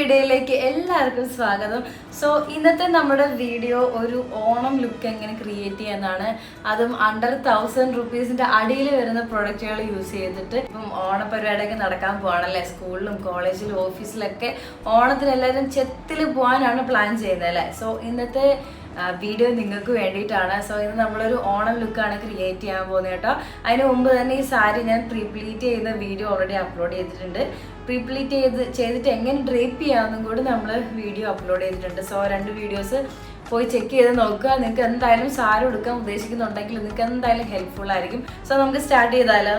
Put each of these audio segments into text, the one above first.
വീഡിയോയിലേക്ക് എല്ലാവർക്കും സ്വാഗതം. സോ ഇന്നത്തെ നമ്മുടെ വീഡിയോ ഒരു ഓണം ലുക്ക് എങ്ങനെ ക്രിയേറ്റ് ചെയ്യാന്നാണ്. അതും അണ്ടർ 1000 rupeesന്റെ അടിയിൽ വരുന്ന പ്രൊഡക്റ്റുകൾ യൂസ് ചെയ്തിട്ട്. ഇപ്പം ഓണപരിപാടിയൊക്കെ നടക്കാൻ പോവാണല്ലേ, സ്കൂളിലും കോളേജിലും ഓഫീസിലൊക്കെ ഓണത്തിന് എല്ലാവരും ചെത്തിൽ പോകാനാണ് പ്ലാൻ ചെയ്യുന്നത് അല്ലേ. സോ ഇന്നത്തെ വീഡിയോ നിങ്ങൾക്ക് വേണ്ടിയിട്ടാണ്. സോ ഇത് നമ്മളൊരു ഓണം ലുക്കാണ് ക്രിയേറ്റ് ചെയ്യാൻ പോകുന്നത് കേട്ടോ. അതിന് മുമ്പ് തന്നെ ഈ സാരി ഞാൻ പ്രീപ്ലീറ്റ് ചെയ്യുന്ന വീഡിയോ ഓൾറെഡി അപ്ലോഡ് ചെയ്തിട്ടുണ്ട്. പ്രീപ്ലീറ്റ് ചെയ്തിട്ട് എങ്ങനെ ഡ്രേപ്പ് ചെയ്യാമെന്നും കൂടി നമ്മൾ വീഡിയോ അപ്ലോഡ് ചെയ്തിട്ടുണ്ട്. സോ 2 വീഡിയോസ് പോയി ചെക്ക് ചെയ്ത് നോക്കുക. നിങ്ങൾക്ക് എന്തായാലും സാരി എടുക്കാൻ ഉദ്ദേശിക്കുന്നുണ്ടെങ്കിൽ നിങ്ങൾക്ക് എന്തായാലും ഹെൽപ്ഫുൾ ആയിരിക്കും. സോ നമുക്ക് സ്റ്റാർട്ട് ചെയ്താലോ.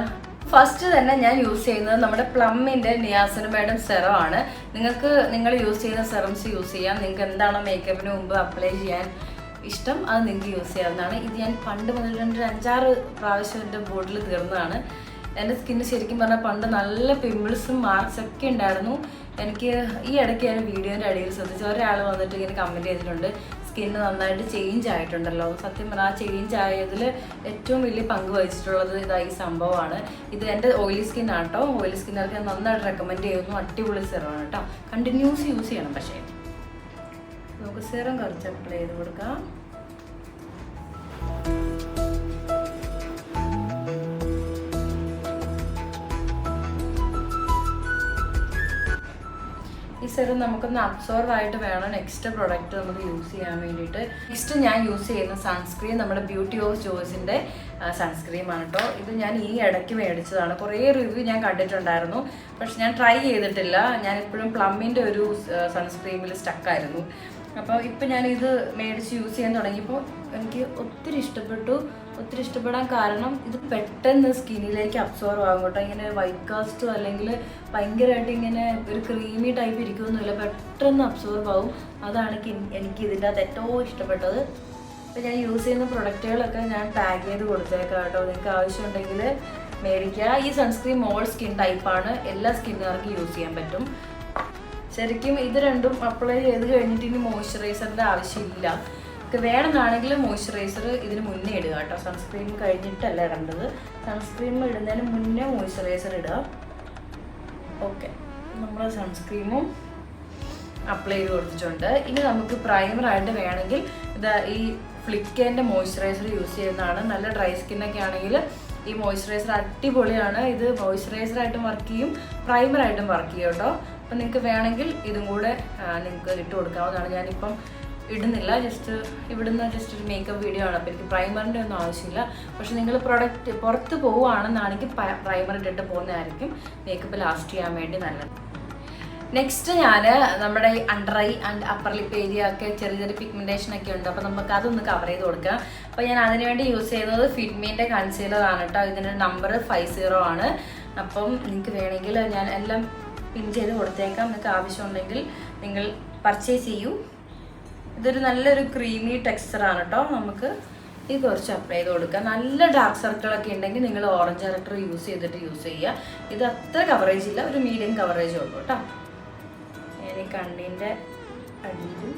ഫസ്റ്റ് തന്നെ ഞാൻ യൂസ് ചെയ്യുന്നത് നമ്മുടെ പ്ലമ്മിൻ്റെ നിയാസിനമൈഡ് സെറം ആണ്. നിങ്ങൾ യൂസ് ചെയ്യുന്ന സെറംസ് യൂസ് ചെയ്യാം. നിങ്ങൾക്ക് എന്താണോ മേക്കപ്പിന് മുമ്പ് അപ്ലൈ ചെയ്യാൻ ഇഷ്ടം അത് നിങ്ങൾക്ക് യൂസ് ചെയ്യാവുന്നതാണ്. ഇത് ഞാൻ പണ്ട് മുതൽ 5-6 പ്രാവശ്യം എൻ്റെ ബോട്ടിൽ തീർന്നതാണ്. എൻ്റെ സ്കിന്ന് ശരിക്കും പറഞ്ഞാൽ പണ്ട് നല്ല പിമ്പിൾസും മാർക്സ് ഒക്കെ ഉണ്ടായിരുന്നു. എനിക്ക് ഈ ഇടയ്ക്ക് ഞാൻ വീഡിയോൻ്റെ അടിയിൽ ശ്രദ്ധിച്ചു, ഒരാൾ വന്നിട്ട് ഇങ്ങനെ കമൻറ്റ് ചെയ്തിട്ടുണ്ട്, സ്കിന്ന് നന്നായിട്ട് ചേഞ്ച് ആയിട്ടുണ്ടല്ലോ. സത്യം പറഞ്ഞാൽ ആ ചേഞ്ച് ആയതിൽ ഏറ്റവും വലിയ പങ്ക് വഹിച്ചിട്ടുള്ളത് ഈ സംഭവമാണ്. ഇത് എൻ്റെ ഓയിലി സ്കിൻ ആട്ടോ. ഓയിലി സ്കിന്നർക്ക് ഞാൻ നന്നായിട്ട് റെക്കമെൻഡ് ചെയ്യുന്നു. അടിപൊളി സെറമാണ് കേട്ടോ. കണ്ടിന്യൂസ് യൂസ് ചെയ്യണം. പക്ഷേ നമുക്ക് സെറം കുറച്ച് അപ്ലൈ ചെയ്ത് കൊടുക്കാം. ഈ സെറം നമുക്കൊന്ന് അബ്സോർവ് ആയിട്ട് വേണം നെക്സ്റ്റ് പ്രൊഡക്റ്റ് നമുക്ക് യൂസ് ചെയ്യാൻ വേണ്ടിയിട്ട്. നെക്സ്റ്റ് ഞാൻ യൂസ് ചെയ്യുന്ന സൺസ്ക്രീൻ നമ്മുടെ ബ്യൂട്ടി ഓഫ് ജോയ്സിൻ്റെ സൺസ്ക്രീമാണ് കേട്ടോ. ഇത് ഞാൻ ഈ ഇടയ്ക്ക് മേടിച്ചതാണ്. കുറേ റിവ്യൂ ഞാൻ കണ്ടിട്ടുണ്ടായിരുന്നു, പക്ഷെ ഞാൻ ട്രൈ ചെയ്തിട്ടില്ല. ഞാൻ എപ്പോഴും പ്ലമ്മിൻ്റെ ഒരു സൺസ്ക്രീമിൽ സ്റ്റക്കായിരുന്നു. അപ്പോൾ ഇപ്പം ഞാനിത് മേടിച്ച് യൂസ് ചെയ്യാൻ തുടങ്ങിയപ്പോൾ എനിക്ക് ഒത്തിരി ഇഷ്ടപ്പെടാൻ കാരണം ഇത് പെട്ടെന്ന് സ്കിന്നിലേക്ക് അബ്സോർവ് ആകും കേട്ടോ. ഇങ്ങനെ വൈറ്റ് കാസ്റ്റോ അല്ലെങ്കിൽ ഭയങ്കരമായിട്ട് ഇങ്ങനെ ഒരു ക്രീമി ടൈപ്പ് ഇരിക്കുമൊന്നുമില്ല, പെട്ടെന്ന് അബ്സോർവ് ആകും. അതാണ് എനിക്ക് ഇതിൻ്റെ അകത്ത് ഏറ്റവും ഇഷ്ടപ്പെട്ടത്. അപ്പോൾ ഞാൻ യൂസ് ചെയ്യുന്ന പ്രൊഡക്റ്റുകളൊക്കെ ഞാൻ ടാഗ് ചെയ്ത് കൊടുത്തേക്കാം കേട്ടോ. നിങ്ങൾക്ക് ആവശ്യമുണ്ടെങ്കിൽ മേടിക്കുക. ഈ സൺസ്ക്രീൻ ഓൾ സ്കിൻ ടൈപ്പാണ്, എല്ലാ സ്കിന്നുകാർക്കും യൂസ് ചെയ്യാൻ പറ്റും. ശരിക്കും ഇത് രണ്ടും അപ്ലൈ ചെയ്ത് കഴിഞ്ഞിട്ട് ഇനി മോയ്സ്ചറൈസറിൻ്റെ ആവശ്യമില്ല. വേണമെന്നാണെങ്കിൽ മോയ്സ്ചറൈസർ ഇതിന് മുന്നേ ഇടുക കേട്ടോ. സൺസ്ക്രീൻ കഴിഞ്ഞിട്ടല്ല ഇടേണ്ടത്. സൺസ്ക്രീൻ ഇടുന്നതിന് മുന്നേ മോയ്സ്ചറൈസർ ഇടുക. ഓക്കെ, നമ്മൾ സൺസ്ക്രീമും അപ്ലൈ ചെയ്ത് കൊടുത്തിട്ടുണ്ട്. ഇനി നമുക്ക് പ്രൈമറായിട്ട് വേണമെങ്കിൽ ഈ ഫ്ലിക്കേൻ്റെ മോയ്സ്ചറൈസർ യൂസ് ചെയ്യുന്നതാണ്. നല്ല ഡ്രൈ സ്കിന്നൊക്കെ ആണെങ്കിൽ ഈ മോയ്സ്ചറൈസർ അടിപൊളിയാണ്. ഇത് മോയ്സ്ചറൈസറായിട്ടും വർക്ക് ചെയ്യും, പ്രൈമറായിട്ടും വർക്ക് ചെയ്യും കേട്ടോ. അപ്പം നിങ്ങൾക്ക് വേണമെങ്കിൽ ഇതും കൂടെ നിങ്ങൾക്ക് ഇട്ട് കൊടുക്കാവുന്നതാണ്. ഞാനിപ്പം ഇടുന്നില്ല, ഇവിടുന്ന് ജസ്റ്റ് ഒരു മേക്കപ്പ് വീഡിയോ ആണ്. അപ്പോൾ എനിക്ക് പ്രൈമറിൻ്റെ ഒന്നും ആവശ്യമില്ല. പക്ഷെ നിങ്ങൾ പ്രൊഡക്റ്റ് പുറത്ത് പോവുകയാണെന്നാണെങ്കിൽ പ്രൈമർ ഇട്ടിട്ട് പോകുന്നതായിരിക്കും മേക്കപ്പ് ലാസ്റ്റ് ചെയ്യാൻ വേണ്ടി നല്ലത്. നെക്സ്റ്റ് ഞാൻ നമ്മുടെ ഈ under eye and upper lip area ഒക്കെ ചെറിയ പിഗ്മെൻറ്റേഷൻ ഒക്കെ ഉണ്ട്. അപ്പോൾ നമുക്ക് അതൊന്ന് കവർ ചെയ്ത് കൊടുക്കാം. അപ്പോൾ ഞാൻ അതിനുവേണ്ടി യൂസ് ചെയ്യുന്നത് ഫിറ്റ്മീൻ്റെ കൺസീലറാണ് കേട്ടോ. ഇതിൻ്റെ നമ്പർ 50 ആണ്. അപ്പം നിങ്ങൾക്ക് വേണമെങ്കിൽ ഞാൻ എല്ലാം പിൻ ചെയ്ത് കൊടുത്തേക്കാം. നിങ്ങൾക്ക് ആവശ്യമുണ്ടെങ്കിൽ നിങ്ങൾ പർച്ചേസ് ചെയ്യൂ. ഇതൊരു നല്ലൊരു ക്രീമി ടെക്സ്ചറാണ് കേട്ടോ. നമുക്ക് ഇത് കുറച്ച് അപ്ലൈ ചെയ്ത് കൊടുക്കുക. നല്ല ഡാർക്ക് സർക്കിളൊക്കെ ഉണ്ടെങ്കിൽ നിങ്ങൾ ഓറഞ്ച് കറക്റ്റർ യൂസ് ചെയ്യുക. ഇത് അത്ര കവറേജ് ഇല്ല, ഒരു മീഡിയം കവറേജ് ഉള്ളൂ കേട്ടോ. ഞാൻ ഈ കണ്ണിൻ്റെ അടിയിലും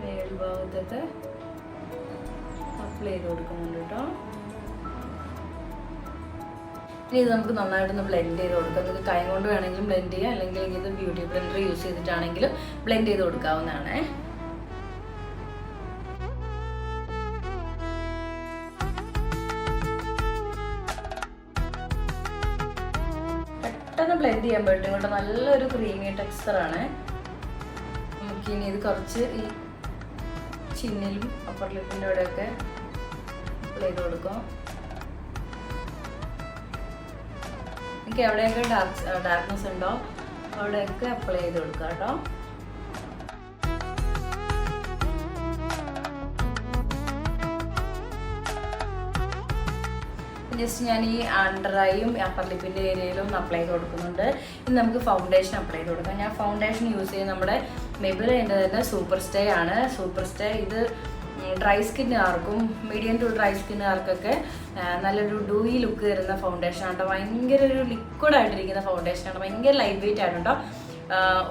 മേൽഭാഗത്തൊക്കെ അപ്ലൈ ചെയ്ത് കൊടുക്കുന്നുണ്ട് കേട്ടോ. ഇനി ഇത് നമുക്ക് നന്നായിട്ടൊന്ന് ബ്ലെൻഡ് ചെയ്ത് കൊടുക്കാം. നിങ്ങൾക്ക് കൈ കൊണ്ട് വേണമെങ്കിലും ബ്ലെൻഡ് ചെയ്യാം, അല്ലെങ്കിൽ ഇത് ബ്യൂട്ടി ബ്ലെൻഡർ യൂസ് ചെയ്തിട്ടാണെങ്കിലും ബ്ലെൻഡ് ചെയ്ത് കൊടുക്കാവുന്നതാണ്. പെട്ടെന്ന് ബ്ലെൻഡ് ചെയ്യാൻ പറ്റും കേട്ടോ. നല്ലൊരു ക്രീമി ടെക്സ്ചറാണ്. നമുക്കിനി ഇത് കുറച്ച് ഈ ചിന്നിലും അപ്പർ ലിപ്പിൻ്റെ അവിടെയൊക്കെ അപ്ലൈ ചെയ്ത് കൊടുക്കാം. എനിക്ക് എവിടെയൊക്കെ ഡാർക്ക്നെസ് ഉണ്ടോ അവിടെയൊക്കെ അപ്ലൈ ചെയ്ത് കൊടുക്കുക കേട്ടോ. ജസ്റ്റ് ഞാൻ ഈ അണ്ടർ ഐയും അപ്പർ ലിപ്പിൻ്റെ ഏരിയയിലും ഒന്ന് അപ്ലൈ ചെയ്ത് കൊടുക്കുന്നുണ്ട്. ഇനി നമുക്ക് ഫൗണ്ടേഷൻ അപ്ലൈ ചെയ്ത് കൊടുക്കാം. ഞാൻ ഫൗണ്ടേഷൻ യൂസ് ചെയ്യുന്നത് നമ്മുടെ മെബിലിൻ്റെ തന്നെ സൂപ്പർ സ്റ്റേ ആണ്. സൂപ്പർ സ്റ്റേ ഇത് ഡ്രൈ സ്കിന്നുകാർക്കും മീഡിയം ടു ഡ്രൈ സ്കിന്നുകാർക്കൊക്കെ നല്ലൊരു ഡൂയി ലുക്ക് തരുന്ന ഫൗണ്ടേഷൻ ആണ്. ഭയങ്കര ഒരു ലിക്വിഡായിട്ടിരിക്കുന്ന ഫൗണ്ടേഷനാണ്. ഭയങ്കര ലൈറ്റ് വെയിറ്റ് ആണ് കേട്ടോ.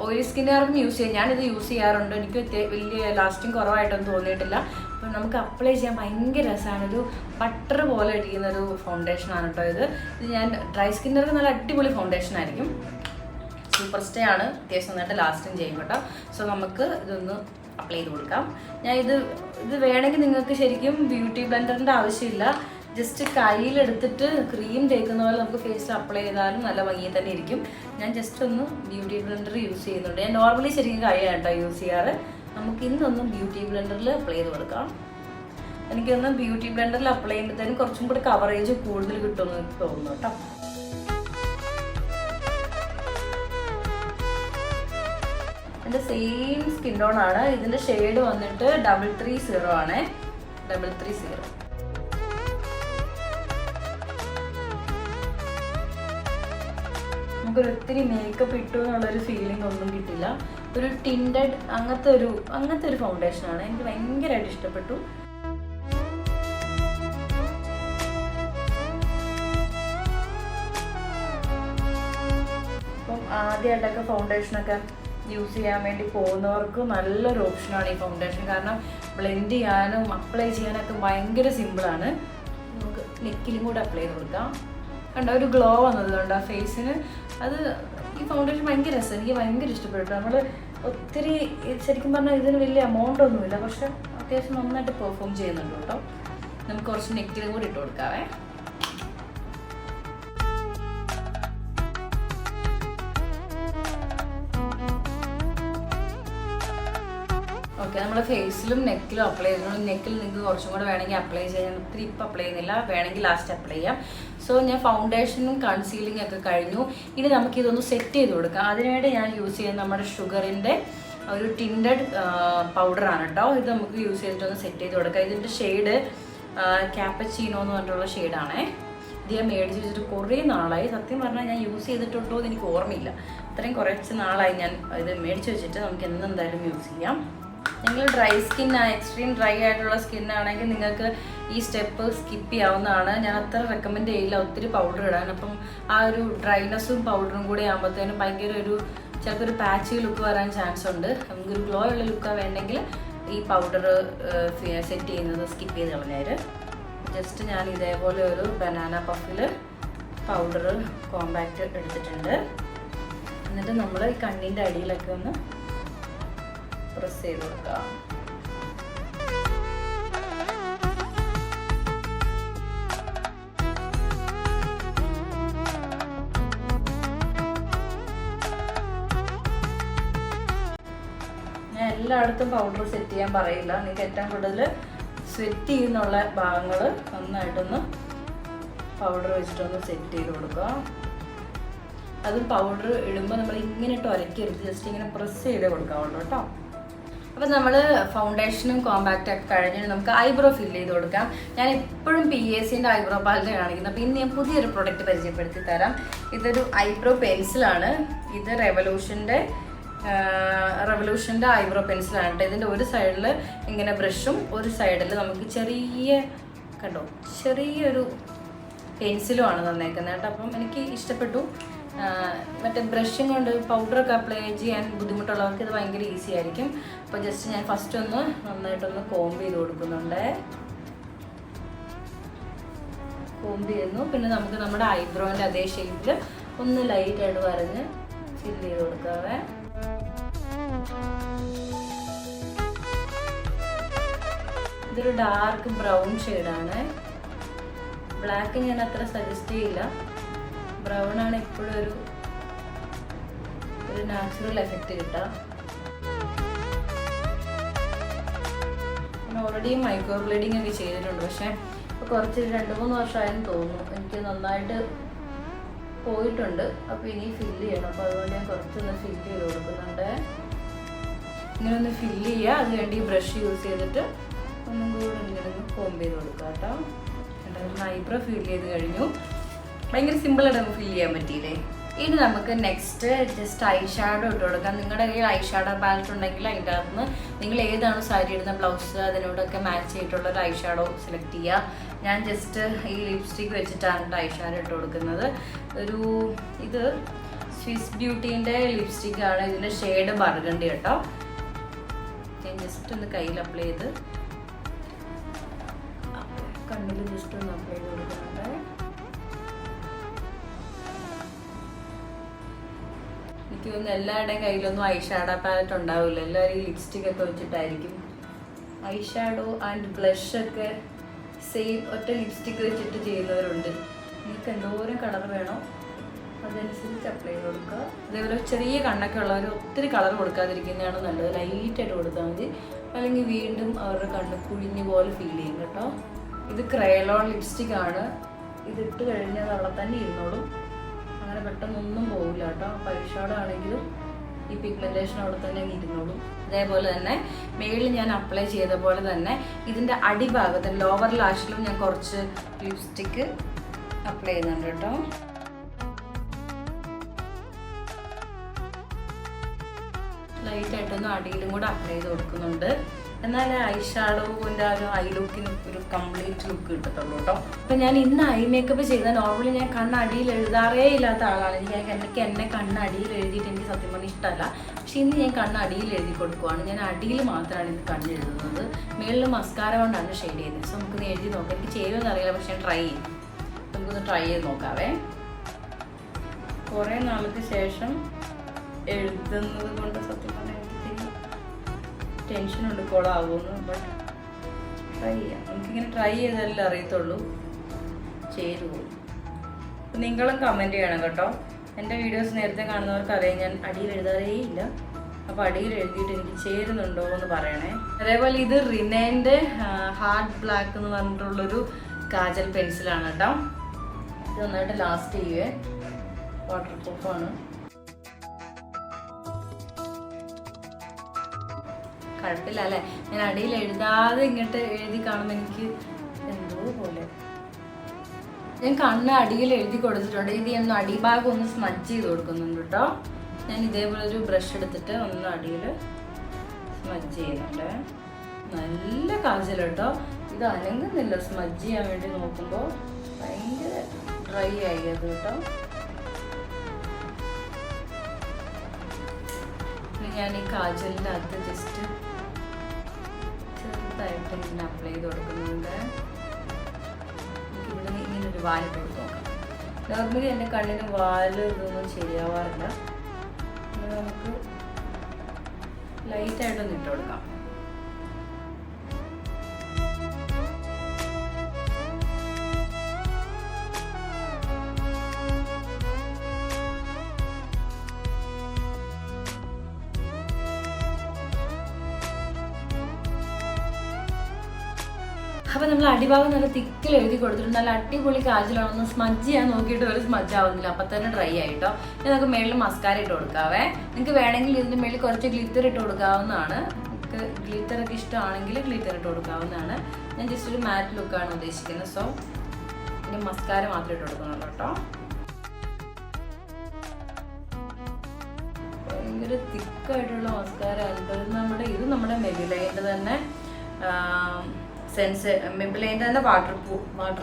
ഓയിലി സ്കിന്നുകാർക്കും യൂസ് ചെയ്യാം. ഞാനിത് യൂസ് ചെയ്യാറുണ്ട്. എനിക്ക് വലിയ ലാസ്റ്റിംഗ് കുറവായിട്ടൊന്നും തോന്നിയിട്ടില്ല. അപ്പം നമുക്ക് അപ്ലൈ ചെയ്യാൻ ഭയങ്കര രസമാണ്. ഒരു ബട്ടർ പോലെ ഇരിക്കുന്നൊരു ഫൗണ്ടേഷനാണ് കേട്ടോ ഇത്. ഞാൻ ഡ്രൈ സ്കിന്നുകാർക്ക് നല്ല അടിപൊളി ഫൗണ്ടേഷൻ ആയിരിക്കും. സൂപ്പർ സ്റ്റേ ആണ്, അത്യാവശ്യം നന്നായിട്ട് ലാസ്റ്റിങ് ചെയ്യും കേട്ടോ. സോ നമുക്ക് ഇതൊന്ന് അപ്ലൈ ചെയ്ത് കൊടുക്കാം. ഞാൻ ഇത് വേണമെങ്കിൽ നിങ്ങൾക്ക് ശരിക്കും ബ്യൂട്ടി ബ്ലെൻഡറിൻ്റെ ആവശ്യമില്ല, ജസ്റ്റ് കയ്യിലെടുത്തിട്ട് ക്രീം തേക്കുന്ന പോലെ നമുക്ക് ഫേസിൽ അപ്ലൈ ചെയ്താലും നല്ല ഭംഗി തന്നെ ഇരിക്കും. ഞാൻ ജസ്റ്റ് ഒന്ന് ബ്യൂട്ടി ബ്ലെൻഡർ യൂസ് ചെയ്യുന്നുണ്ട്. ഞാൻ നോർമലി ശരിക്കും കൈയാണ് കേട്ടോ യൂസ് ചെയ്യാറ്. നമുക്ക് ഇന്നൊന്ന് ബ്യൂട്ടി ബ്ലെൻഡറിൽ അപ്ലൈ ചെയ്ത് കൊടുക്കാം. എനിക്കൊന്ന് ബ്യൂട്ടി ബ്ലെൻഡറിൽ അപ്ലൈ ചെയ്യുമ്പോഴത്തേനും കുറച്ചും കൂടി കവറേജ് കൂടുതൽ കിട്ടുമെന്ന് തോന്നുന്നു കേട്ടോ. എൻ്റെ സെയിം സ്കിൻ ടോൺ ആണ്. ഇതിൻ്റെ ഷെയ്ഡ് വന്നിട്ട് 330 ആണ്. 330. നമുക്കൊരു ഒത്തിരി മേക്കപ്പ് ഇട്ടു എന്നുള്ളൊരു ഫീലിംഗ് ഒന്നും കിട്ടില്ല. ഒരു ടിൻറ്റഡ് അങ്ങനത്തെ ഒരു ഫൗണ്ടേഷനാണ്. എനിക്ക് ഭയങ്കരമായിട്ട് ഇഷ്ടപ്പെട്ടു. അപ്പം ആദ്യമായിട്ടൊക്കെ ഫൗണ്ടേഷനൊക്കെ യൂസ് ചെയ്യാൻ വേണ്ടി പോകുന്നവർക്ക് നല്ലൊരു ഓപ്ഷനാണ് ഈ ഫൗണ്ടേഷൻ. കാരണം ബ്ലെൻഡ് ചെയ്യാനും അപ്ലൈ ചെയ്യാനൊക്കെ ഭയങ്കര സിമ്പിളാണ്. നമുക്ക് നെക്കിലും കൂടെ അപ്ലൈ ചെയ്ത് കൊടുക്കാം. കണ്ട ഒരു ഗ്ലോ വന്നതുകൊണ്ട് ആ ഫേസിന് അത് ഈ ഫൗണ്ടേഷൻ ഭയങ്കര രസം. എനിക്ക് ഭയങ്കര ഇഷ്ടപ്പെട്ടു. നമ്മൾ ഒത്തിരി ശരിക്കും പറഞ്ഞാൽ ഇതിന് വലിയ എമൗണ്ട് ഒന്നുമില്ല, പക്ഷെ അത്യാവശ്യം നന്നായിട്ട് പെർഫോം ചെയ്യുന്നുണ്ട് കേട്ടോ. നമുക്ക് കുറച്ച് നെക്കിലും കൂടി ഇട്ട് കൊടുക്കാവേ. ഓക്കെ, നമ്മൾ ഫേസിലും നെക്കിലും അപ്ലൈ ചെയ്തിട്ടുണ്ട്. നെക്കിൽ നിങ്ങൾക്ക് കുറച്ചും കൂടെ വേണമെങ്കിൽ അപ്ലൈ ചെയ്യാൻ, ഒത്തിരി ഇപ്പം അപ്ലൈ ചെയ്യുന്നില്ല, വേണമെങ്കിൽ ലാസ്റ്റ് അപ്ലൈ ചെയ്യാം. സോ ഞാൻ ഫൗണ്ടേഷനും കൺസീലിംഗ് ഒക്കെ കഴിഞ്ഞു. ഇനി നമുക്കിതൊന്ന് സെറ്റ് ചെയ്ത് കൊടുക്കാം. അതിനുവേണ്ടി ഞാൻ യൂസ് ചെയ്യുന്നത് നമ്മുടെ ഷുഗറിൻ്റെ ഒരു ടിൻറ്റഡ് പൗഡറാണ് കേട്ടോ. ഇത് നമുക്ക് യൂസ് ചെയ്തിട്ടൊന്ന് സെറ്റ് ചെയ്ത് കൊടുക്കാം. ഇതിൻ്റെ ഷെയ്ഡ് ക്യാപ്പച്ചീനോ എന്ന് പറഞ്ഞിട്ടുള്ള ഷെയ്ഡാണേ. ഇത് ഞാൻ മേടിച്ച് വെച്ചിട്ട് കുറേ നാളായി. സത്യം പറഞ്ഞാൽ ഞാൻ യൂസ് ചെയ്തിട്ടുണ്ടോ എന്ന് എനിക്ക് ഓർമ്മയില്ല. അത്രയും കുറച്ച് നാളായി ഞാൻ ഇത് മേടിച്ച് വെച്ചിട്ട്. നമുക്ക് എന്തായാലും യൂസ് ചെയ്യാം. നിങ്ങൾ ഡ്രൈ സ്കിന്നാണ്, എക്സ്ട്രീം ഡ്രൈ ആയിട്ടുള്ള സ്കിന്നാണെങ്കിൽ നിങ്ങൾക്ക് ഈ സ്റ്റെപ്പ് സ്കിപ്പ് ചെയ്യാവുന്നതാണ്. ഞാൻ അത്ര റെക്കമെൻഡ് ചെയ്യില്ല ഒത്തിരി പൗഡർ ഇടാൻ. അപ്പം ആ ഒരു ഡ്രൈനെസ്സും പൗഡറും കൂടി ആകുമ്പോഴത്തേനും ഭയങ്കര ചിലപ്പോൾ ഒരു പാച്ചി ലുക്ക് വരാൻ ചാൻസ് ഉണ്ട്. നമുക്കൊരു ഗ്ലോ ഉള്ള ലുക്കാണ് വേണമെങ്കിൽ ഈ പൗഡർ സെറ്റ് ചെയ്യുന്നത് സ്കിപ്പ് ചെയ്ത് കളഞ്ഞേര്. ജസ്റ്റ് ഞാൻ ഇതേപോലെ ഒരു ബനാന പഫിൽ പൗഡർ കോമ്പാക്റ്റ് എടുത്തിട്ടുണ്ട്. എന്നിട്ട് നമ്മൾ ഈ കണ്ണിൻ്റെ അടിയിലൊക്കെ ഒന്ന് പ്രസ് ചെയ്ത് കൊടുക്കാം. ഞാൻ എല്ലായിടത്തും പൗഡർ സെറ്റ് ചെയ്യാൻ പറയില്ല. നിങ്ങൾക്ക് ഏറ്റവും കൂടുതൽ സെറ്റ് ചെയ്യുന്നുള്ള ഭാഗങ്ങൾ നന്നായിട്ടൊന്ന് പൗഡർ വെച്ചിട്ടൊന്ന് സെറ്റ് ചെയ്ത് കൊടുക്കുക. അതും പൗഡർ ഇടുമ്പോൾ നമ്മൾ ഇങ്ങനെ ഇട്ട് ഉരയ്ക്കരുത്, ജസ്റ്റ് ഇങ്ങനെ പ്രസ് ചെയ്ത് കൊടുക്കാവുള്ളൂ കേട്ടോ. അപ്പം നമ്മൾ ഫൗണ്ടേഷനും കോമ്പാക്റ്റ് ഒക്കെ കഴിഞ്ഞിട്ട് നമുക്ക് ഐബ്രോ ഫില്ല് ചെയ്ത് കൊടുക്കാം. ഞാൻ എപ്പോഴും PACൻ്റെ ഐബ്രോ പാലറ്റ് കാണിക്കുന്നത്. അപ്പോൾ ഇന്ന് ഞാൻ പുതിയൊരു പ്രൊഡക്റ്റ് പരിചയപ്പെടുത്തി തരാം. ഇതൊരു ഐബ്രോ പെൻസിലാണ്. ഇത് റെവല്യൂഷൻ്റെ ഐബ്രോ പെൻസിലാണ് കേട്ടോ. ഇതിൻ്റെ ഒരു സൈഡിൽ ഇങ്ങനെ ബ്രഷും ഒരു സൈഡിൽ നമുക്ക് ചെറിയൊരു പെൻസിലുമാണ് തന്നേക്കുന്നത് കേട്ടോ. അപ്പം എനിക്ക് ഇഷ്ടപ്പെട്ടു. മറ്റേ ബ്രഷും കൊണ്ട് പൗഡറൊക്കെ അപ്ലൈ ചെയ്യാൻ ബുദ്ധിമുട്ടുള്ളവർക്ക് ഇത് ഭയങ്കര ഈസി ആയിരിക്കും. അപ്പോൾ ജസ്റ്റ് ഞാൻ ഫസ്റ്റ് ഒന്ന് നന്നായിട്ടൊന്ന് കോംബ് ചെയ്ത് കൊടുക്കുന്നുണ്ട്. കോംബ് ചെയ്യുന്നു. പിന്നെ നമുക്ക് നമ്മുടെ ഐബ്രോൻ്റെ അതേ ഷേപ്പിൽ ഒന്ന് ലൈറ്റായിട്ട് വരഞ്ഞ് ഫില്ല് ചെയ്ത് കൊടുക്കാവേ. ഇതൊരു ഡാർക്ക് ബ്രൗൺ ഷെയ്ഡാണ്. ബ്ലാക്ക് ഞാൻ അത്ര സജസ്റ്റ് ചെയ്യില്ല. ബ്രൗൺ ആണ് എപ്പോഴും ഒരു നാച്ചുറൽ എഫക്റ്റ് കിട്ടുക. ഞാൻ ഓൾറെഡി മൈക്രോ ബ്ലേഡിങ് ഒക്കെ ചെയ്തിട്ടുണ്ട്. പക്ഷേ ഇപ്പോൾ കുറച്ച് 2-3 വർഷമായെന്ന് തോന്നുന്നു. എനിക്ക് നന്നായിട്ട് പോയിട്ടുണ്ട്. അപ്പോൾ ഇനി ഫില്ല് ചെയ്യണം. അപ്പോൾ അതുകൊണ്ട് ഞാൻ കുറച്ചൊന്ന് ഫില്ല് ചെയ്ത് കൊടുക്കുന്നുണ്ട്. ഇങ്ങനെ ഒന്ന് ഫില്ല് ചെയ്യുക. അത് വേണ്ടി ബ്രഷ് യൂസ് ചെയ്തിട്ട് ഒന്നും കൂടി ഇങ്ങനെ ഒന്ന് കോംബ് ചെയ്ത് കൊടുക്കുക കേട്ടോ. ഐബ്രോ ഫില്ല് ചെയ്ത് കഴിഞ്ഞു. ഭയങ്കര സിമ്പിളായിട്ട് നമുക്ക് ഫില്ല് ചെയ്യാൻ പറ്റിയില്ലേ. ഇനി നമുക്ക് നെക്സ്റ്റ് ജസ്റ്റ് ഐ ഷാഡോ ഇട്ട് കൊടുക്കാം. നിങ്ങളുടെ കയ്യിൽ ഐ ഷാഡോ പാലറ്റ് ഉണ്ടെങ്കിൽ അതിൻ്റെ അകത്ത് നിന്ന് നിങ്ങൾ ഏതാണ് സാരി ഇടുന്ന ബ്ലൗസ് അതിനോടൊക്കെ മാച്ച് ചെയ്തിട്ടുള്ള ഒരു ഐ ഷാഡോ സെലക്ട് ചെയ്യുക. ഞാൻ ജസ്റ്റ് ഈ ലിപ്സ്റ്റിക്ക് വെച്ചിട്ടാണ് ഐ ഷാഡോ ഇട്ട് കൊടുക്കുന്നത്. ഇത് സ്വിസ് ബ്യൂട്ടീൻ്റെ ലിപ്സ്റ്റിക്കാണ്. ഇതിൻ്റെ ഷെയ്ഡ് ബർഗണ്ടി കേട്ടോ. ഞാൻ ജസ്റ്റ് ഒന്ന് കയ്യിൽ അപ്ലൈ ചെയ്ത് കണ്ണിൽ ജസ്റ്റ് ഒന്ന് അപ്ലൈ ചെയ്ത് കൊടുക്കുന്നുണ്ട്. എനിക്ക് തോന്നുന്നു എല്ലാവരുടെയും കയ്യിലൊന്നും ഐ ഷാഡോ പാലറ്റ് ഉണ്ടാവില്ല, എല്ലാവരും ലിപ്സ്റ്റിക് ഒക്കെ വെച്ചിട്ടായിരിക്കും. ഐ ഷാഡോ ആൻഡ് ബ്ലഷ് ഒക്കെ സെയിം ഒറ്റ ലിപ്സ്റ്റിക്ക് വെച്ചിട്ട് ചെയ്യുന്നവരുണ്ട്. നിങ്ങൾക്ക് എന്തോരം കളർ വേണോ അതനുസരിച്ച് അപ്ലൈ ചെയ്ത് കൊടുക്കുക. അതേപോലെ ചെറിയ കണ്ണൊക്കെ ഉള്ളവർ ഒത്തിരി കളർ കൊടുക്കാതിരിക്കുന്നതാണ് നല്ലത്, ലൈറ്റായിട്ട് കൊടുത്താൽ മതി. അല്ലെങ്കിൽ വീണ്ടും അവരുടെ കണ്ണ് കുഴിഞ്ഞു പോലെ ഫീൽ ചെയ്യും കേട്ടോ. ഇത് ക്രയോൺ ലിപ്സ്റ്റിക് ആണ്. ഇതിട്ട് കഴിഞ്ഞാൽ അവിടെ തന്നെ ഇരുന്നോളും, അങ്ങനെ പെട്ടെന്നൊന്നും പോകില്ല കേട്ടോ. ഐഷാഡോ ആണെങ്കിലും ഈ പിഗ്മെൻറ്റേഷൻ അവിടെ തന്നെ ഇരുന്നോളും. അതേപോലെ തന്നെ മേളിൽ ഞാൻ അപ്ലൈ ചെയ്ത പോലെ തന്നെ ഇതിൻ്റെ അടിഭാഗത്ത് ലോവർ ലാഷിലും ഞാൻ കുറച്ച് ലിപ്സ്റ്റിക്ക് അപ്ലൈ ചെയ്യുന്നുണ്ട് കേട്ടോ. ലൈറ്റായിട്ടൊന്ന് അടിയിലും കൂടെ അപ്ലൈ ചെയ്ത് കൊടുക്കുന്നുണ്ട്. എന്നാൽ ഐ ഷാഡോവിൻ്റെ ഒരു ഐ ലുക്കിന് ഒരു കംപ്ലീറ്റ് ലുക്ക് കിട്ടത്തുള്ളൂ കേട്ടോ. അപ്പം ഞാൻ ഇന്ന് ഐ മേക്കപ്പ് ചെയ്താൽ നോർമലി ഞാൻ കണ്ണടിയിൽ എഴുതാറേ ഇല്ലാത്ത ആളാണ്. എനിക്ക് എന്നെ കണ്ണടിയിൽ എഴുതിയിട്ട് എനിക്ക് സത്യം പറഞ്ഞാൽ ഇഷ്ടമല്ല. പക്ഷേ ഇന്ന് ഞാൻ കണ്ണടിയിൽ എഴുതി കൊടുക്കുവാണ്. ഞാൻ അടിയിൽ മാത്രമാണ് ഇന്ന് കണ്ണെഴുതുന്നത്. മേളിൽ മസ്കാര കൊണ്ടാണ് ഷെയ്ഡ് ചെയ്യുന്നത്. സോ നമുക്കൊന്ന് എഴുതി നോക്കാം. എനിക്ക് ചെയ്യുമെന്ന് അറിയില്ല, പക്ഷേ ഞാൻ ട്രൈ ചെയ്യും. നമുക്കൊന്ന് ട്രൈ ചെയ്ത് നോക്കാവേ. കുറേ നാൾക്ക് ശേഷം എഴുതുന്നത് കൊണ്ട് സത്യം പറഞ്ഞാൽ എനിക്ക് ടെൻഷനുണ്ട് കോളാകുമെന്ന്. ബട്ട് ട്രൈ ചെയ്യാം. എനിക്കിങ്ങനെ ട്രൈ ചെയ്താലേ അറിയത്തുള്ളൂ ചേരുവോ. അപ്പം നിങ്ങളും കമൻറ്റ് ചെയ്യണം കേട്ടോ. എൻ്റെ വീഡിയോസ് നേരത്തെ കാണുന്നവർക്ക് അറിയാം ഞാൻ അടിയിൽ എഴുതാറേ ഇല്ല. അപ്പോൾ അടിയിൽ എഴുതിയിട്ട് എനിക്ക് ചേരുന്നുണ്ടോ എന്ന് പറയണേ. അതേപോലെ ഇത് റിനേൻ്റെ ഹാർഡ് ബ്ലാക്ക് എന്ന് പറഞ്ഞിട്ടുള്ളൊരു കാജൽ പെൻസിലാണ് കേട്ടോ. ഇത് നന്നായിട്ട് ലാസ്റ്റ് ചെയ്യുവേ, വാട്ടർ പ്രൂഫാണ്. കുഴപ്പമില്ല അല്ലേ. ഞാൻ അടിയിൽ എഴുതാതെ ഇങ്ങോട്ട് എഴുതി കാണുമ്പോൾ എനിക്ക് എന്തോ പോലെ. ഞാൻ കണ്ണ് അടിയിൽ എഴുതി കൊടുത്തിട്ടുണ്ട്. ഇത് ഞാൻ അടിഭാഗം ഒന്ന് സ്മഡ്ജ് ചെയ്ത് കൊടുക്കുന്നുണ്ട് കേട്ടോ. ഞാൻ ഇതേപോലെ ഒരു ബ്രഷ് എടുത്തിട്ട് ഒന്ന് അടിയിൽ സ്മഡ്ജ് ചെയ്യുന്നുണ്ട്. നല്ല കാജൽ കേട്ടോ. ഇത് അനങ്ങുന്നില്ല സ്മഡ്ജ് ചെയ്യാൻ വേണ്ടി നോക്കുമ്പോൾ, ഭയങ്കര ഡ്രൈ ആയി അത് കേട്ടോ. ഞാൻ ഈ കാജലിൻ്റെ അകത്ത് ജസ്റ്റ് ചെറുതായിട്ട് ഇങ്ങനെ അപ്ലൈ ചെയ്ത് കൊടുക്കുന്നുണ്ട്. ഇവിടെ ഇങ്ങനെ ഒരു വാലിട്ട് കൊടുത്ത് നോക്കാം. നോർമലി എൻ്റെ കണ്ണിന് വാല് ഇതൊന്നും ശരിയാവാറില്ല. നമുക്ക് ലൈറ്റായിട്ടൊന്ന് ഇട്ട് കൊടുക്കാം. അപ്പോൾ നമ്മൾ അടിഭാഗം നല്ല തിക്കിൽ എഴുതി കൊടുത്തിട്ടുണ്ട്. നല്ല അടിപൊളി കാജലാണെന്ന് സ്മഡ്ജ് ചെയ്യാൻ നോക്കിയിട്ട് ഒരു സ്മഡ്ജ് ആവുന്നില്ല. അപ്പം തന്നെ ഡ്രൈ ആയിട്ടോ. ഇനി നമുക്ക് മേളിൽ മസ്കാര ഇട്ട് കൊടുക്കാവേ. നിങ്ങൾക്ക് വേണമെങ്കിൽ ഇതിൻ്റെ മേളിൽ കുറച്ച് ഗ്ലിറ്റർ ഇട്ട് കൊടുക്കാവുന്നതാണ്. നിങ്ങൾക്ക് ഗ്ലിറ്ററൊക്കെ ഇഷ്ടമാണെങ്കിൽ ഗ്ലിറ്റർ ഇട്ട് കൊടുക്കാവുന്നതാണ്. ഞാൻ ജസ്റ്റ് ഒരു മാറ്റ് ലുക്കാണ് ഉദ്ദേശിക്കുന്നത്. സോ ഇനി മസ്കാര മാത്രമേ ഇട്ട് കൊടുക്കുന്നുള്ളൂ കേട്ടോ. ഭയങ്കര തിക്കായിട്ടുള്ള മസ്കാര ഉണ്ട്. ഇത് നമ്മുടെ മെബിലൈൻ്റെ തന്നെ മെബിലൈൻ്റെ തന്നെ വാട്ടർ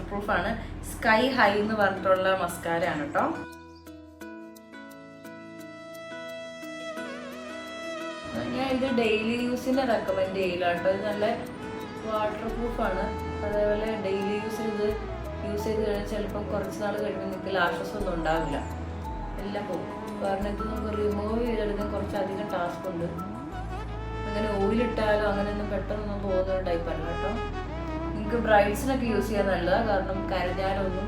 പ്രൂഫാണ്. സ്കൈ ഹൈ എന്ന് പറഞ്ഞിട്ടുള്ള മസ്കാരയാണ് കേട്ടോ. ഞാൻ ഇത് ഡെയിലി യൂസിന് റെക്കമെൻഡ് ചെയ്യില്ല കേട്ടോ. ഇത് നല്ല വാട്ടർ പ്രൂഫാണ്. അതേപോലെ ഡെയിലി യൂസിന് ഇത് യൂസ് ചെയ്ത് കഴിഞ്ഞാൽ ചിലപ്പം കുറച്ച് നാൾ കഴിയുമ്പോൾ നിങ്ങൾക്ക് ലാഷസ് ഒന്നും ഉണ്ടാവില്ല, എല്ലാം പോകും. കാരണം ഇത് നമുക്ക് റിമൂവ് ചെയ്തെടുക്കാൻ കുറച്ചധികം ടാസ്ക് ഉണ്ട്. അങ്ങനെ ഓയിലിട്ടാലോ അങ്ങനെയൊന്നും പെട്ടെന്നൊന്നും പോകുന്ന ഒരു ടൈപ്പല്ല കേട്ടോ. നിങ്ങൾക്ക് ബ്രൈഡ്സിനൊക്കെ യൂസ് ചെയ്യാൻ നല്ലതാണ്. കാരണം കരഞ്ഞാലൊന്നും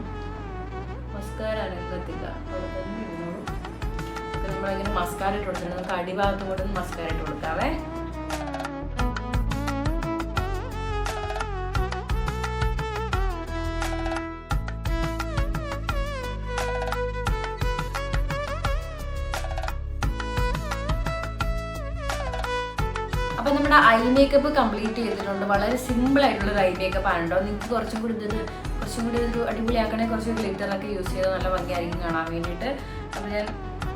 മസ്കാര അനങ്ങത്തില്ല, അവിടെ തന്നെ ഇരുന്നോളൂ. നമ്മളിങ്ങനെ മസ്കാര ഇട്ട് കൊടുത്തിട്ടുണ്ട്. നമുക്ക് അടിഭാഗത്തും കൂടെ മസ്കാര ഇട്ട് കൊടുക്കാവേ. അപ്പം നമ്മുടെ ഐ മേക്കപ്പ് കംപ്ലീറ്റ് ചെയ്തിട്ടുണ്ട്. വളരെ സിമ്പിൾ ആയിട്ടുള്ളൊരു ഐ മേക്കപ്പ് ആണ് കേട്ടോ. നിങ്ങൾക്ക് കുറച്ചും കൂടി ഒരു അടിപൊളിയാക്കണേ കുറച്ച് ഗ്ലിറ്ററൊക്കെ യൂസ് ചെയ്ത് നല്ല ഭംഗിയായിരിക്കും കാണാൻ വേണ്ടിയിട്ട്. അപ്പോൾ ഞാൻ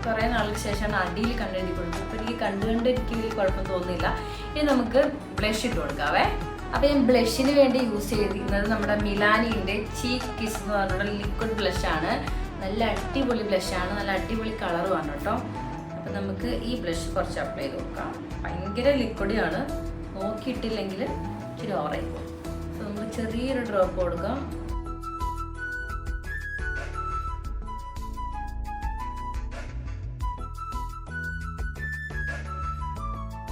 കുറേ നാൾക്ക് ശേഷമാണ് അടിയിൽ കണ്ടെഴുതി കൊടുക്കും. അപ്പോൾ എനിക്ക് എനിക്ക് വലിയ കുഴപ്പം തോന്നുന്നില്ല. ഇനി നമുക്ക് ബ്ലഷ് ഇട്ട് കൊടുക്കാവേ. അപ്പോൾ ഞാൻ ബ്ലഷിന് വേണ്ടി യൂസ് ചെയ്തിരിക്കുന്നത് നമ്മുടെ മിലാനിൻ്റെ ചീക്ക് കിസ് എന്ന് പറഞ്ഞിട്ടുള്ള ലിക്വിഡ് ബ്ലഷാണ്. നല്ല അടിപൊളി ബ്ലഷാണ്, നല്ല അടിപൊളി കളറുമാണ് കേട്ടോ. അപ്പം നമുക്ക് ഈ ബ്ലഷ് കുറച്ച് അപ്ലൈ ചെയ്ത് കൊടുക്കാം. ഭയങ്കര ലിക്വിഡാണ്, നോക്കിയിട്ടില്ലെങ്കിൽ ഇച്ചിരി ഓറായി പോകും. സോ നമുക്ക് ചെറിയൊരു ഡ്രോപ്പ് കൊടുക്കാം.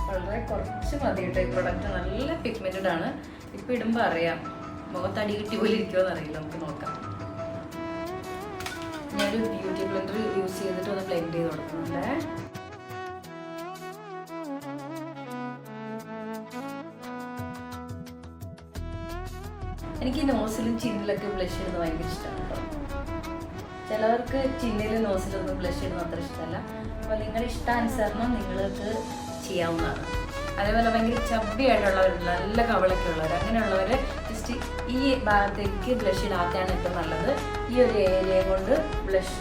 വളരെ കുറച്ച് മതി കേട്ടോ. ഈ പ്രൊഡക്റ്റ് നല്ല പിഗ്മെന്റഡ് ആണ്. ഇപ്പം ഇടുമ്പോൾ അറിയാം മുഖത്ത് അടി കിട്ടി പോലെ ഇരിക്കുമോ എന്നറിയില്ല. നമുക്ക് നോക്കാം. ഞാനൊരു ബ്യൂട്ടി ബ്ലെൻഡർ യൂസ് ചെയ്തിട്ട് ഒന്ന് ബ്ലെൻഡ് ചെയ്ത് കൊടുക്കുന്നുണ്ടേ. എനിക്ക് നോസിലും ചിന്നിലൊക്കെ ബ്ലഷ് ചെയ്യുന്നത് ഭയങ്കര ഇഷ്ടമാണ് കേട്ടോ. ചിലവർക്ക് ചിന്നിലും നോസിലൊന്നും ബ്ലഷ് ചെയ്യുന്നത് അത്ര ഇഷ്ടമല്ല. അപ്പോൾ നിങ്ങളുടെ ഇഷ്ടാനുസരണം നിങ്ങൾക്ക് ചെയ്യാവുന്നതാണ്. അതേപോലെ ഭയങ്കര ചബ്ബി ആയിട്ടുള്ളവരുണ്ട്, നല്ല കവളൊക്കെ ഉള്ളവർ, അങ്ങനെയുള്ളവർ ജസ്റ്റ് ഈ ഭാഗത്തേക്ക് ബ്ലഷ് ഇടാത്തതാണ് ഏറ്റവും നല്ലത്. ഈ ഒരു ഏരിയ കൊണ്ട് ബ്ലഷ്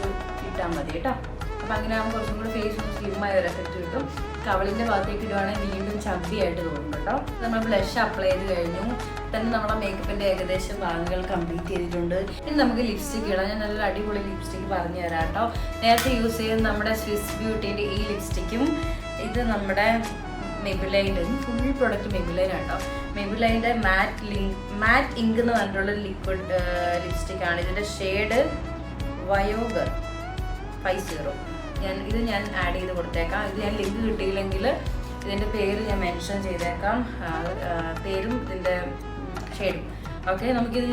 ഇട്ടാൽ മതി കേട്ടോ. അപ്പം അങ്ങനെ ആകുമ്പോൾ കുറച്ചും കൂടി ഫേസ് സ്ലിമ്മായ ഒരു എഫക്റ്റ് കിട്ടും. കവളിൻ്റെ ഭാഗത്തേക്ക് ഇടുവാണെങ്കിൽ വീണ്ടും ചബ്ബി ആയിട്ട് തോന്നും കേട്ടോ. നമ്മൾ ബ്ലഷ് അപ്ലൈ ചെയ്ത് കഴിഞ്ഞു. തന്നെ നമ്മുടെ മേക്കപ്പിൻ്റെ ഏകദേശം ഭാഗങ്ങൾ കംപ്ലീറ്റ് ചെയ്തിട്ടുണ്ട്. ഇനി നമുക്ക് ലിപ്സ്റ്റിക്ക് ഇടാം. ഞാൻ നല്ല അടിപൊളി ലിപ്സ്റ്റിക്ക് പറഞ്ഞു തരാം കേട്ടോ. നേരത്തെ യൂസ് ചെയ്യുന്ന നമ്മുടെ സ്വിസ് ബ്യൂട്ടീൻ്റെ ഈ ലിപ്സ്റ്റിക്കും ഇത് നമ്മുടെ മെബിലൈൻ്റെ ഫുൾ പ്രൊഡക്റ്റ് മെബിലൈൻ ആട്ടോ. മെബിലൈൻ്റെ മാറ്റ് ഇങ്ക് എന്ന് പറഞ്ഞിട്ടുള്ള ലിക്വിഡ് ലിപ്സ്റ്റിക്കാണ്. ഇതിൻ്റെ ഷെയ്ഡ് വയോഗർ 50. ഞാൻ ആഡ് ചെയ്ത് കൊടുത്തേക്കാം. ഇത് ഞാൻ ലിങ്ക് കിട്ടിയില്ലെങ്കിൽ ഇതിൻ്റെ പേര് ഞാൻ മെൻഷൻ ചെയ്തേക്കാം, പേരും ഇതിൻ്റെ ഷെയ്ഡും. ഓക്കെ, നമുക്കിത്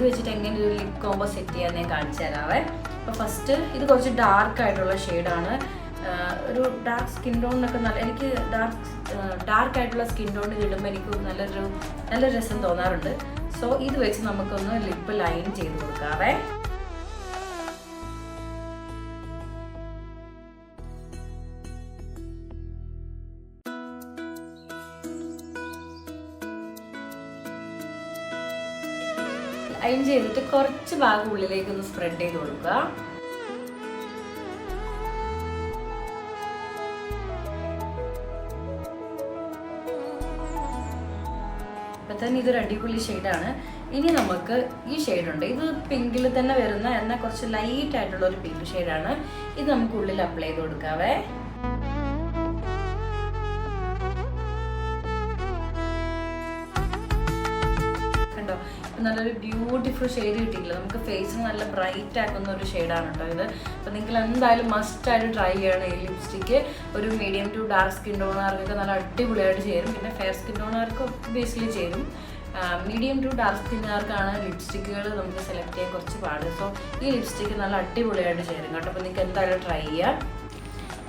വെച്ചിട്ട് എങ്ങനെ ഒരു ലിപ് കോംബോ സെറ്റ് ചെയ്യാൻ ഞാൻ കാണിച്ചു തരാവേ. അപ്പോൾ ഫസ്റ്റ് ഇത് കുറച്ച് ഡാർക്ക് ആയിട്ടുള്ള ഷെയ്ഡാണ്. ഒരു ഡാർക്ക് സ്കിൻ ടോണിനൊക്കെ എനിക്ക് ഡാർക്ക് ആയിട്ടുള്ള സ്കിൻ ടോണിൽ ഇടുമ്പോൾ എനിക്ക് നല്ലൊരു രസം തോന്നാറുണ്ട്. സോ ഇത് വെച്ച് നമുക്കൊന്ന് ലിപ്പ് ലൈൻ ചെയ്ത് കൊടുക്കാവേ. ലൈൻ ചെയ്തിട്ട് കുറച്ച് ഭാഗം ഉള്ളിലേക്ക് ഒന്ന് സ്പ്രെഡ് ചെയ്ത് കൊടുക്കുക. അപ്പം തന്നെ ഇതൊരു അടിപൊളി ഷെയ്ഡാണ്. ഇനി നമുക്ക് ഈ ഷെയ്ഡുണ്ട്. ഇത് പിങ്കിൽ തന്നെ വരുന്ന എന്നാൽ കുറച്ച് ലൈറ്റ് ആയിട്ടുള്ള ഒരു പിങ്ക് ഷെയ്ഡാണ്. ഇത് നമുക്ക് ഉള്ളിൽ അപ്ലൈ ചെയ്ത് കൊടുക്കാവേ. നല്ലൊരു ബ്യൂട്ടിഫുൾ ഷെയ്ഡ് കിട്ടിയില്ല. നമുക്ക് ഫേസിന് നല്ല ബ്രൈറ്റ് ആക്കുന്ന ഒരു ഷെയ്ഡാണ് കേട്ടോ ഇത്. അപ്പോൾ നിങ്ങൾ എന്തായാലും മസ്റ്റായിട്ട് ട്രൈ ചെയ്യണം ഈ ലിപ്സ്റ്റിക്ക്. ഒരു മീഡിയം ടു ഡാർക്ക് സ്കിൻ ടോണുകാർക്കൊക്കെ നല്ല അടിപൊളിയായിട്ട് ചേരും. പിന്നെ ഫെയർ സ്കിൻ ടോണുകാർക്ക് ബേസിക്കലി ചേരും. മീഡിയം ടു ഡാർക്ക് സ്കിന്നുകാർക്കാണ് ലിപ്സ്റ്റിക്കുകൾ നമുക്ക് സെലക്ട് ചെയ്യാൻ കുറച്ച് പാട്. സോ ഈ ലിപ്സ്റ്റിക്ക് നല്ല അടിപൊളിയായിട്ട് ചേരും കേട്ടോ. അപ്പോൾ നിങ്ങൾക്ക് എന്തായാലും ട്രൈ ചെയ്യാം.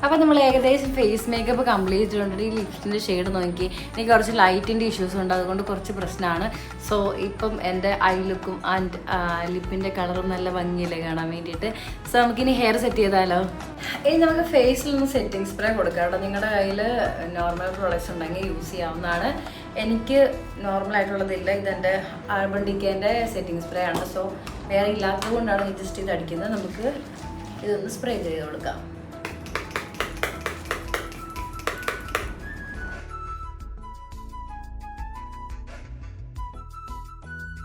അപ്പോൾ നമ്മൾ ഏകദേശം ഫേസ് മേക്കപ്പ് കംപ്ലീറ്റ് ചെയ്തിട്ടുണ്ട്. ഈ ലിപ്സിൻ്റെ ഷെയ്ഡ് നോക്കി എനിക്ക് കുറച്ച് ലൈറ്റിൻ്റെ ഇഷ്യൂസ് ഉണ്ട്, അതുകൊണ്ട് കുറച്ച് പ്രശ്നമാണ്. സോ ഇപ്പം എൻ്റെ ഐ ലുക്കും ആൻഡ് ലിപ്പിൻ്റെ കളറും നല്ല ഭംഗിയില്ലേ കാണാൻ വേണ്ടിയിട്ട്. സോ നമുക്കിനി ഹെയർ സെറ്റ് ചെയ്താലോ. ഇനി നമുക്ക് ഫേസിലൊന്ന് സെറ്റിംഗ് സ്പ്രേ കൊടുക്കാം കേട്ടോ. നിങ്ങളുടെ കയ്യിൽ നോർമൽ പ്രോഡക്റ്റ്സ് ഉണ്ടെങ്കിൽ യൂസ് ചെയ്യാവുന്നതാണ്. എനിക്ക് നോർമലായിട്ടുള്ളതില്ല. ഇതെൻ്റെ അർബൻ ഡിക്കേൻ്റെ സെറ്റിംഗ് സ്പ്രേ ആണ്. സോ വേറെ ഇല്ലാത്തത് കൊണ്ടാണ് ജസ്റ്റ് ഇത് അടിക്കുന്നത്. നമുക്ക് ഇതൊന്ന് സ്പ്രേ ചെയ്ത് കൊടുക്കാം.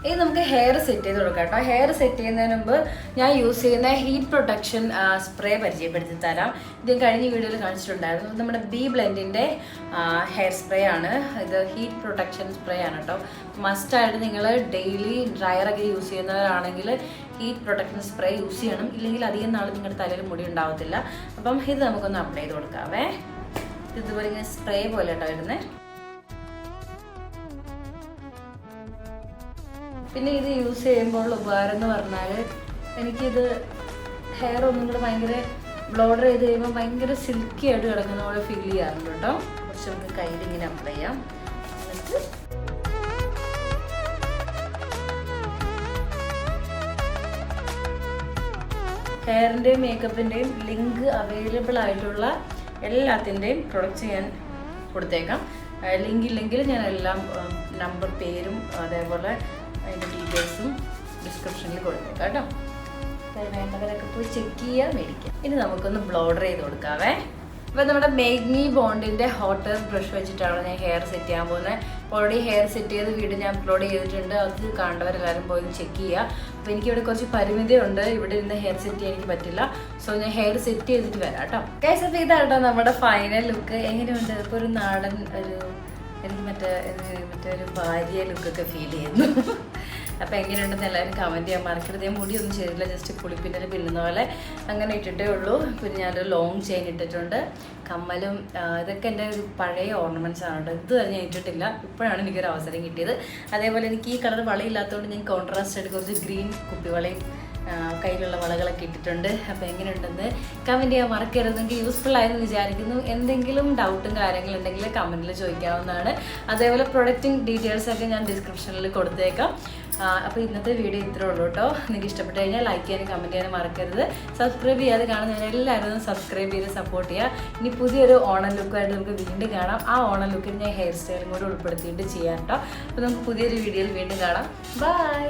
ഇനി നമുക്ക് ഹെയർ സെറ്റ് ചെയ്ത് കൊടുക്കാം കേട്ടോ. ഹെയർ സെറ്റ് ചെയ്യുന്നതിന് മുമ്പ് ഞാൻ യൂസ് ചെയ്യുന്ന ഹീറ്റ് പ്രൊട്ടക്ഷൻ സ്പ്രേ പരിചയപ്പെടുത്തി തരാം. ഇത് കഴിഞ്ഞ വീഡിയോയിൽ കാണിച്ചിട്ടുണ്ടായിരുന്നു. നമ്മുടെ ബി ബ്ലെൻഡിൻ്റെ ഹെയർ സ്പ്രേ ആണ്. ഇത് ഹീറ്റ് പ്രൊട്ടക്ഷൻ സ്പ്രേ ആണ് കേട്ടോ. മസ്റ്റായിട്ട് നിങ്ങൾ ഡെയിലി ഡ്രയറൊക്കെ യൂസ് ചെയ്യുന്നവരാണെങ്കിൽ ഹീറ്റ് പ്രൊട്ടക്ഷൻ സ്പ്രേ യൂസ് ചെയ്യണം. ഇല്ലെങ്കിൽ അധികം നാൾ നിങ്ങളുടെ തലയിൽ മുടി ഉണ്ടാവത്തില്ല. അപ്പം ഇത് നമുക്കൊന്ന് അപ്ലൈ ചെയ്ത് കൊടുക്കാവേ. ഇതുപോലെ ഇങ്ങനെ സ്പ്രേ പോലെ കേട്ടോ വരുന്നത്. പിന്നെ ഇത് യൂസ് ചെയ്യുമ്പോൾ ഉപകാരം എന്ന് പറഞ്ഞാൽ എനിക്കിത് ഹെയർ ഒന്നും കൂടെ ഭയങ്കര ബ്ലോഡർ ചെയ്ത് കഴിയുമ്പോൾ ഭയങ്കര സിൽക്കി ആയിട്ട് കിടക്കുന്ന പോലെ ഫീൽ ചെയ്യാറുണ്ട് കേട്ടോ. കുറച്ച് നമുക്ക് കയ്യിൽ ഇങ്ങനെ അപ്ലൈ ചെയ്യാം. എന്നിട്ട് ഹെയറിൻ്റെയും മേക്കപ്പിൻ്റെയും ലിങ്ക് അവൈലബിൾ ആയിട്ടുള്ള എല്ലാത്തിൻ്റെയും പ്രൊഡക്റ്റ്സ് ഞാൻ കൊടുത്തേക്കാം. ലിങ്ക് ഇല്ലെങ്കിൽ ഞാൻ എല്ലാം നമ്പർ, പേരും അതേപോലെ അതിൻ്റെ ഡീറ്റെയിൽസും ഡിസ്ക്രിപ്ഷനിൽ കൊടുത്തേക്കാം കേട്ടോ. വേണ്ടവരൊക്കെ പോയി ചെക്ക് ചെയ്യുക, മേടിക്കാം. ഇനി നമുക്കൊന്ന് ബ്ലോഡർ ചെയ്ത് കൊടുക്കാവേ. അപ്പോൾ നമ്മുടെ മേക്ക് മീ ബോണ്ടിൻ്റെ ഹോട്ട് ബ്രഷ് വെച്ചിട്ടാണ് ഞാൻ ഹെയർ സെറ്റ് ചെയ്യാൻ പോകുന്നത്. ഓൾറെഡി ഹെയർ സെറ്റ് ചെയ്ത് വീഡിയോ ഞാൻ അപ്ലോഡ് ചെയ്തിട്ടുണ്ട്. അത് കാണേണ്ടവരെല്ലാവരും പോയി ചെക്ക് ചെയ്യുക. അപ്പോൾ എനിക്കിവിടെ കുറച്ച് പരിമിതിയുണ്ട്, ഇവിടെ ഇരുന്ന് ഹെയർ സെറ്റ് ചെയ്യാൻ എനിക്ക് പറ്റില്ല. സോ ഞാൻ ഹെയർ സെറ്റ് ചെയ്തിട്ട് വരാം കേട്ടോ. ഗൈസ്, അപ്പോൾ ഇതാട്ടോ നമ്മുടെ ഫൈനൽ ലുക്ക്. എങ്ങനെയുണ്ട്? ഇപ്പോൾ ഒരു നാടൻ എനിക്ക് മറ്റേ ഒരു ഭാര്യ ലുക്കൊക്കെ ഫീൽ ചെയ്യുന്നു. അപ്പോൾ എങ്ങനെയുണ്ടെന്ന് എല്ലാവരും കമൻറ്റ് ചെയ്യാൻ മറക്കരുത്. ഞാൻ മുടിയൊന്നും ചെയ്തില്ല, ജസ്റ്റ് കുളിപ്പിന്നൽ പിന്നുന്ന പോലെ അങ്ങനെ ഇട്ടിട്ടേ ഉള്ളൂ. പിന്നെ ഞാനൊരു ലോങ് ചെയിൻ ഇട്ടിട്ടുണ്ട്, കമ്മലും ഇതൊക്കെ എൻ്റെ ഒരു പഴയ ഓർണമെൻറ്റ്സ് ആണ് കേട്ടോ. ഇത് തന്നെ ഞാൻ ഇട്ടിട്ടില്ല, ഇപ്പോഴാണ് എനിക്കൊരു അവസരം കിട്ടിയത്. അതേപോലെ എനിക്ക് ഈ കളർ വളയില്ലാത്തതുകൊണ്ട് ഞാൻ കോൺട്രാസ്റ്റ് ആയിട്ട് കുറച്ച് ഗ്രീൻ കുപ്പിവളയും കയ്യിലുള്ള വളകളൊക്കെ ഇട്ടിട്ടുണ്ട്. അപ്പോൾ എങ്ങനെയുണ്ടെന്ന് കമൻറ്റ് ചെയ്യാൻ മറക്കരുത്. നിങ്ങൾക്ക് യൂസ്ഫുൾ ആയെന്ന് വിചാരിക്കുന്നു. എന്തെങ്കിലും ഡൗട്ടും കാര്യങ്ങളുണ്ടെങ്കിൽ കമൻറ്റിൽ ചോദിക്കാവുന്നതാണ്. അതേപോലെ പ്രൊഡക്റ്റിംഗ് ഡീറ്റെയിൽസൊക്കെ ഞാൻ ഡിസ്ക്രിപ്ഷനിൽ കൊടുത്തേക്കാം. അപ്പോൾ ഇന്നത്തെ വീഡിയോ ഇത്രേ ഉള്ളൂ കേട്ടോ. നിങ്ങൾക്ക് ഇഷ്ടപ്പെട്ട് കഴിഞ്ഞാൽ ലൈക്ക് ചെയ്യാനും കമൻറ്റ് ചെയ്യാനും മറക്കരുത്. സബ്സ്ക്രൈബ് ചെയ്യാതെ കാണുന്നവരെല്ലാവരും സബ്സ്ക്രൈബ് ചെയ്ത് സപ്പോർട്ട് ചെയ്യുക. ഇനി പുതിയൊരു ഓണം ലുക്കായിട്ട് നമുക്ക് വീണ്ടും കാണാം. ആ ഓണം ലുക്കിൽ ഞാൻ ഹെയർ സ്റ്റൈലും കൂടെ ഉൾപ്പെടുത്തിയിട്ട് ചെയ്യാം കേട്ടോ. അപ്പോൾ നമുക്ക് പുതിയൊരു വീഡിയോയിൽ വീണ്ടും കാണാം. ബൈ.